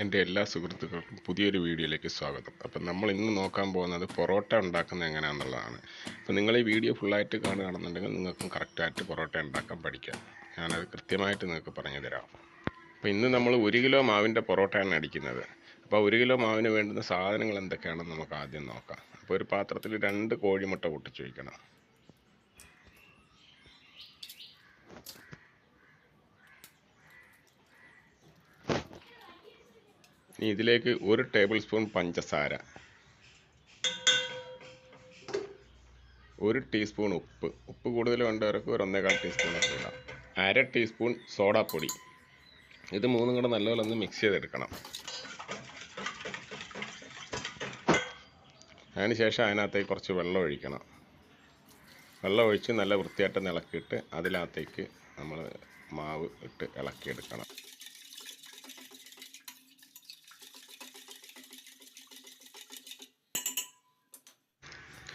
എൻ്റെ എല്ലാ സുഹൃത്തുക്കൾക്കും പുതിയൊരു വീഡിയോയിലേക്ക് സ്വാഗതം. അപ്പം നമ്മൾ ഇന്ന് നോക്കാൻ പോകുന്നത് പൊറോട്ട ഉണ്ടാക്കുന്നത് എങ്ങനെയാണെന്നുള്ളതാണ്. അപ്പോൾ നിങ്ങൾ ഈ വീഡിയോ ഫുള്ളായിട്ട് കാണുകയാണെന്നുണ്ടെങ്കിൽ നിങ്ങൾക്കും കറക്റ്റായിട്ട് പൊറോട്ട ഉണ്ടാക്കാൻ പഠിക്കാം. ഞാനത് കൃത്യമായിട്ട് നിങ്ങൾക്ക് പറഞ്ഞു തരാം. അപ്പോൾ ഇന്ന് നമ്മൾ 1 കിലോ മാവിൻ്റെ പൊറോട്ടയാണ് അടിക്കുന്നത്. അപ്പോൾ 1 കിലോ മാവിന് വേണ്ടുന്ന സാധനങ്ങൾ എന്തൊക്കെയാണെന്ന് നമുക്ക് ആദ്യം നോക്കാം. അപ്പോൾ ഒരു പാത്രത്തിൽ 2 കോഴിമുട്ട പൊട്ടിച്ച് വയ്ക്കണം. ഇനി ഇതിലേക്ക് 1 ടേബിൾ സ്പൂൺ പഞ്ചസാര, 1 ടീസ്പൂൺ ഉപ്പ് കൂടുതൽ വേണ്ടവർക്ക് ഒരു 1.25 ടീസ്പൂണൊക്കെ ഇടാം. 1/2 ടീസ്പൂൺ സോഡാപ്പൊടി. ഇത് മൂന്നും കൂടെ നല്ലപോലെ ഒന്ന് മിക്സ് ചെയ്തെടുക്കണം. അതിനുശേഷം അതിനകത്തേക്ക് കുറച്ച് വെള്ളം ഒഴിക്കണം. വെള്ളം ഒഴിച്ച് നല്ല വൃത്തിയായിട്ട് ഇളക്കിയിട്ട് അതിനകത്തേക്ക് നമ്മൾ മാവ് ഇട്ട് ഇളക്കിയെടുക്കണം.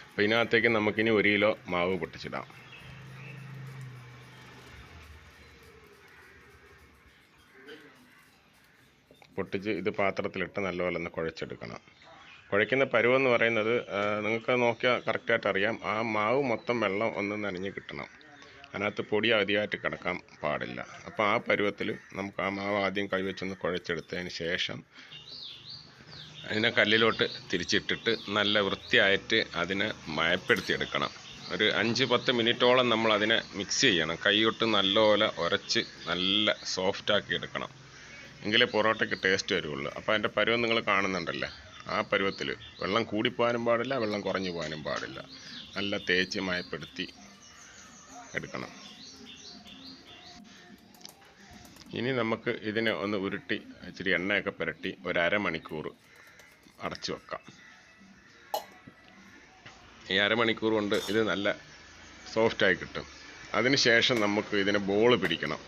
അപ്പോൾ ഇതിനകത്തേക്ക് നമുക്കിനി 1 കിലോ മാവ് പൊട്ടിച്ചിടാം. പൊട്ടിച്ച് ഇത് പാത്രത്തിലിട്ട് നല്ലപോലെ ഒന്ന് കുഴച്ചെടുക്കണം. കുഴയ്ക്കുന്ന പരുവെന്ന് പറയുന്നത് നിങ്ങൾക്ക് നോക്കിയാൽ കറക്റ്റായിട്ട് അറിയാം. ആ മാവ് മൊത്തം വെള്ളം ഒന്ന് നനഞ്ഞ് കിട്ടണം. അതിനകത്ത് പൊടി അധികമായിട്ട് കിടക്കാൻ പാടില്ല. അപ്പോൾ ആ പരുവത്തിൽ നമുക്ക് ആ മാവ് ആദ്യം കൈവച്ചൊന്ന് കുഴച്ചെടുത്തതിന് ശേഷം അതിനെ കല്ലിലോട്ട് തിരിച്ചിട്ടിട്ട് നല്ല വൃത്തിയായിട്ട് അതിനെ മയപ്പെടുത്തിയെടുക്കണം. ഒരു 5-10 മിനിറ്റോളം നമ്മൾ അതിനെ മിക്സ് ചെയ്യണം. കൈയൊട്ട് നല്ലപോലെ ഉരച്ച് നല്ല സോഫ്റ്റാക്കി എടുക്കണം. എങ്കിലേ പൊറോട്ടയ്ക്ക് ടേസ്റ്റ് വരുള്ളൂ. അപ്പോൾ അതിൻ്റെ പരുവം നിങ്ങൾ കാണുന്നുണ്ടല്ലേ, ആ പരുവത്തിൽ വെള്ളം കൂടിപ്പോകാനും പാടില്ല, വെള്ളം കുറഞ്ഞു പോകാനും പാടില്ല. നല്ല തേച്ച് മയപ്പെടുത്തി എടുക്കണം. ഇനി നമുക്ക് ഇതിനെ ഒന്ന് ഉരുട്ടി ഇച്ചിരി എണ്ണയൊക്കെ പുരട്ടി ഒരു അരമണിക്കൂർ അടച്ചു വെക്കാം. ഈ അരമണിക്കൂർ കൊണ്ട് ഇത് നല്ല സോഫ്റ്റായി കിട്ടും. അതിന് ശേഷം നമുക്ക് ഇതിനെ ബോൾ പിടിക്കണം.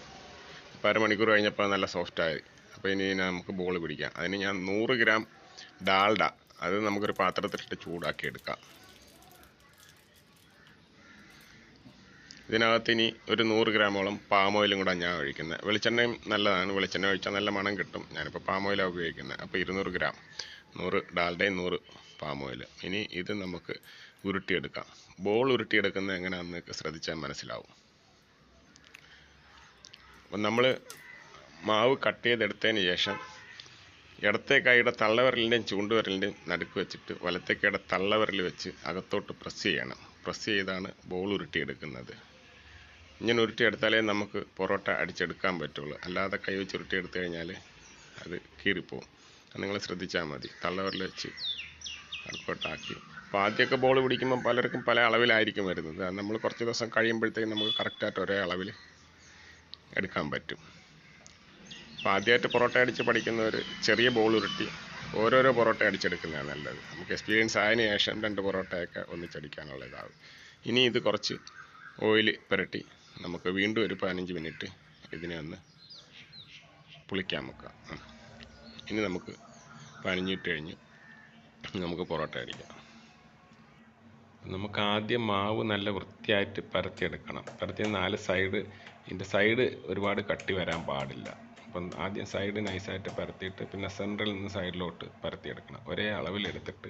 ഇപ്പോൾ അരമണിക്കൂർ കഴിഞ്ഞപ്പോൾ നല്ല സോഫ്റ്റായി. അപ്പോൾ ഇനി നമുക്ക് ബോൾ പിടിക്കാം. അതിന് ഞാൻ 100 ഗ്രാം ഡാൽഡ, അത് നമുക്കൊരു പാത്രത്തിലിട്ട് ചൂടാക്കി എടുക്കാം. ഇതിനകത്ത് ഇനി ഒരു 100 ഗ്രാമോളം പാം ഓയിലും കൂടെ ഞാൻ ഒഴിക്കുന്നത്. വെളിച്ചെണ്ണയും നല്ലതാണ്, വെളിച്ചെണ്ണ ഒഴിച്ചാൽ നല്ല മണം കിട്ടും. ഞാനിപ്പോൾ പാം ഓയിലാണ് ഉപയോഗിക്കുന്നത്. അപ്പോൾ 200 ഗ്രാം, 100 ഡാൽഡയും 100 പാം ഓയിൽ. ഇനി ഇത് നമുക്ക് ഉരുട്ടിയെടുക്കാം. ബോൾ ഉരുട്ടിയെടുക്കുന്നത് എങ്ങനെയാണെന്ന് ശ്രദ്ധിച്ചാൽ മനസ്സിലാവും. അപ്പം നമ്മൾ മാവ് കട്ട് ചെയ്തെടുത്തതിന് ശേഷം ഇടത്തെ കൈയുടെ തള്ളവിരലിൻ്റെയും ചൂണ്ടുവിരലിൻ്റെയും നടുക്ക് വെച്ചിട്ട് വലത്തെ കൈയുടെ തള്ളവിരൽ വെച്ച് അകത്തോട്ട് പ്രസ് ചെയ്യണം. പ്രസ് ചെയ്താണ് ബോൾ ഉരുട്ടിയെടുക്കുന്നത്. ഇങ്ങനെ ഉരുട്ടിയെടുത്താലേ നമുക്ക് പൊറോട്ട അടിച്ചെടുക്കാൻ പറ്റുള്ളൂ. അല്ലാതെ കൈ വെച്ച് ഉരുട്ടിയെടുത്ത് കഴിഞ്ഞാൽ അത് കീറിപ്പോവും. അത് നിങ്ങൾ ശ്രദ്ധിച്ചാൽ മതി. തള്ളവിരൽ വെച്ച് അകത്തോട്ടാക്കി. അപ്പോൾ ആദ്യമൊക്കെ ബോൾ പിടിക്കുമ്പോൾ പലർക്കും പല അളവിലായിരിക്കും വരുന്നത്. അത് നമ്മൾ കുറച്ച് ദിവസം കഴിയുമ്പോഴത്തേക്കും നമുക്ക് കറക്റ്റായിട്ട് ഒരേ അളവിൽ എടുക്കാൻ പറ്റും. അപ്പോൾ ആദ്യമായിട്ട് പൊറോട്ട അടിച്ച് പഠിക്കുന്നവർ ചെറിയ ബോൾ ഉരുട്ടി ഓരോരോ പൊറോട്ട അടിച്ചെടുക്കുന്നതാണ് നല്ലത്. നമുക്ക് എക്സ്പീരിയൻസ് ആയതിനു ശേഷം 2 പൊറോട്ടയൊക്കെ ഒന്നിച്ചടിക്കാനുള്ള ഇതാവും. ഇനി ഇത് കുറച്ച് ഓയിൽ പുരട്ടി നമുക്ക് വീണ്ടും ഒരു 15 മിനിറ്റ് ഇതിനെ ഒന്ന് പുളിക്കാൻ വെക്കാം. ഇനി നമുക്ക് 15 മിനിറ്റ് കഴിഞ്ഞ് നമുക്ക് പൊറോട്ട അടിക്കാം. നമുക്ക് ആദ്യം മാവ് നല്ല വൃത്തിയായിട്ട് പരത്തിയെടുക്കണം. പരത്തിയ 4 സൈഡ്, ഇതിൻ്റെ സൈഡ് ഒരുപാട് കട്ടി വരാൻ പാടില്ല. അപ്പം ആദ്യം സൈഡ് നൈസായിട്ട് പരത്തിയിട്ട് പിന്നെ സെൻട്രൽ നിന്ന് സൈഡിലോട്ട് പരത്തിയെടുക്കണം. ഒരേ അളവിലെടുത്തിട്ട്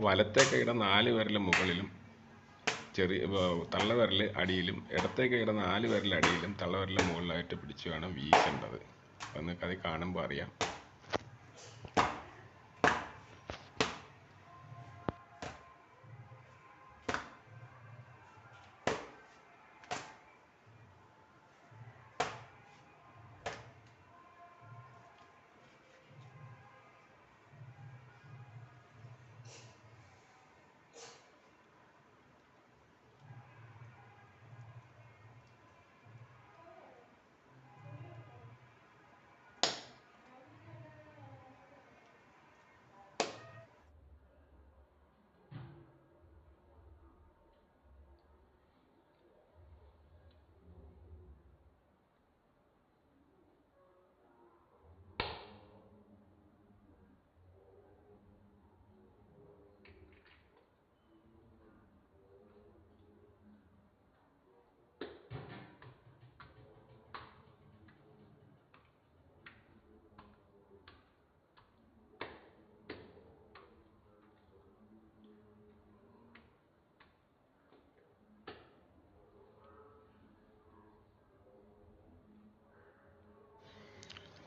വലത്തെ കൈയുടെ 4 വിരൽ മുകളിലും തള്ളവിരൽ അടിയിലും ഇടത്തെ കൈയുടെ 4 വിരൽ അടിയിലും തള്ളവിരൽ മുകളിലായിട്ട് പിടിച്ച് വേണം വീശേണ്ടത്. അപ്പം നിങ്ങൾക്കത് കാണുമ്പോൾ അറിയാം.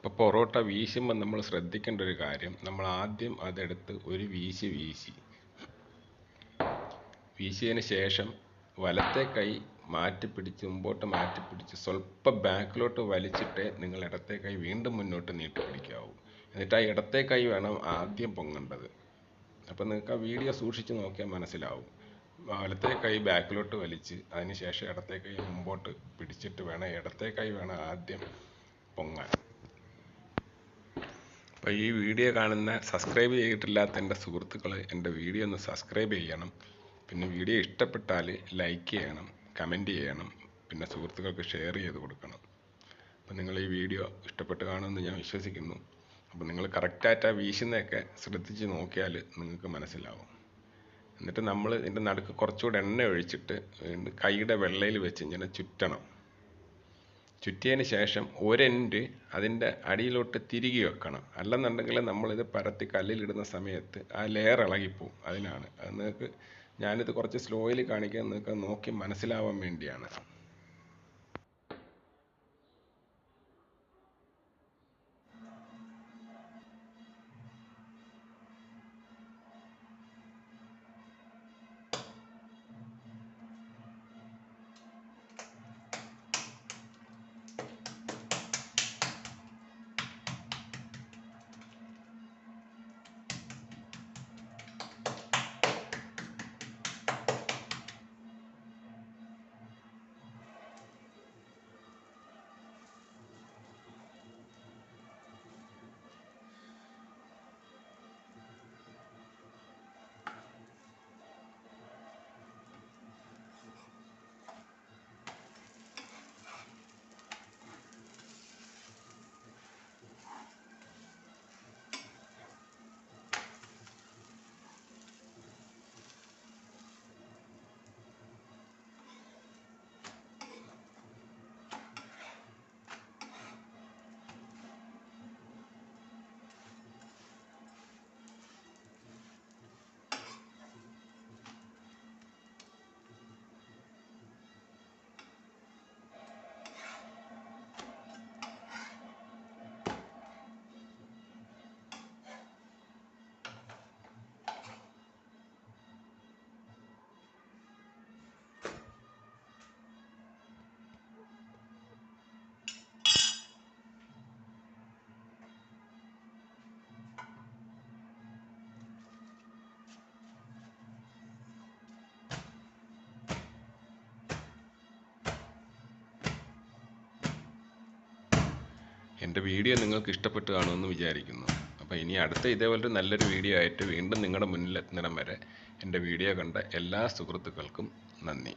അപ്പോൾ പൊറോട്ട വീശുമ്പോൾ നമ്മൾ ശ്രദ്ധിക്കേണ്ട ഒരു കാര്യം, നമ്മൾ ആദ്യം അതെടുത്ത് ഒരു വീശിയതിന് ശേഷം വലത്തെ കൈ മുമ്പോട്ട് മാറ്റിപ്പിടിച്ച് സ്വല്പം ബാക്കിലോട്ട് വലിച്ചിട്ടേ നിങ്ങൾ ഇടത്തെ കൈ വീണ്ടും മുന്നോട്ട് നീട്ടി പിടിക്കാവൂ. എന്നിട്ട് ആ ഇടത്തെ കൈ വേണം ആദ്യം പൊങ്ങേണ്ടത്. അപ്പം നിങ്ങൾക്ക് ആ വീഡിയോ സൂക്ഷിച്ച് നോക്കിയാൽ മനസ്സിലാവും. വലത്തെ കൈ ബാക്കിലോട്ട് വലിച്ച് അതിന് ശേഷം ഇടത്തെ കൈ മുമ്പോട്ട് പിടിച്ചിട്ട് വേണം ഇടത്തെ കൈ വേണം ആദ്യം പൊങ്ങാൻ. അപ്പോൾ ഈ വീഡിയോ കാണുന്ന സബ്സ്ക്രൈബ് ചെയ്തിട്ടില്ലാത്ത എൻ്റെ സുഹൃത്തുക്കൾ എൻ്റെ വീഡിയോ ഒന്ന് സബ്സ്ക്രൈബ് ചെയ്യണം. പിന്നെ വീഡിയോ ഇഷ്ടപ്പെട്ടാൽ ലൈക്ക് ചെയ്യണം, കമൻറ്റ് ചെയ്യണം, പിന്നെ സുഹൃത്തുക്കൾക്ക് ഷെയർ ചെയ്ത് കൊടുക്കണം. അപ്പോൾ നിങ്ങൾ ഈ വീഡിയോ ഇഷ്ടപ്പെട്ട് കാണുമെന്ന് ഞാൻ വിശ്വസിക്കുന്നു. അപ്പോൾ നിങ്ങൾ കറക്റ്റായിട്ട് ആ വീശുന്നതൊക്കെ ശ്രദ്ധിച്ച് നോക്കിയാൽ നിങ്ങൾക്ക് മനസ്സിലാവും. എന്നിട്ട് നമ്മൾ ഇതിൻ്റെ നടുക്ക് കുറച്ചുകൂടെ എണ്ണ ഒഴിച്ചിട്ട് കൈയുടെ വെള്ളയിൽ വെച്ച് ഇങ്ങനെ ചുറ്റണം. ചുറ്റിയതിന് ശേഷം ഒരെൻഡ് അതിൻ്റെ അടിയിലോട്ട് തിരികെ വെക്കണം. അല്ലെന്നുണ്ടെങ്കിൽ നമ്മളിത് പരത്തി കല്ലിലിടുന്ന സമയത്ത് ആ ലെയർ ഇളകിപ്പോവും. അതിനാണ് അത്. നിങ്ങൾക്ക് ഞാനിത് കുറച്ച് സ്ലോയിൽ കാണിക്കാൻ നിങ്ങൾക്ക് നോക്കി മനസ്സിലാവാൻ വേണ്ടിയാണ്. എൻ്റെ വീഡിയോ നിങ്ങൾക്ക് ഇഷ്ടപ്പെട്ട് കാണുമെന്ന് വിചാരിക്കുന്നു. അപ്പോൾ ഇനി അടുത്ത ഇതേപോലൊരു നല്ലൊരു വീഡിയോ ആയിട്ട് വീണ്ടും നിങ്ങളുടെ മുന്നിൽ എത്തുന്നിടം വരെ എൻ്റെ വീഡിയോ കണ്ട എല്ലാ സുഹൃത്തുക്കൾക്കും നന്ദി.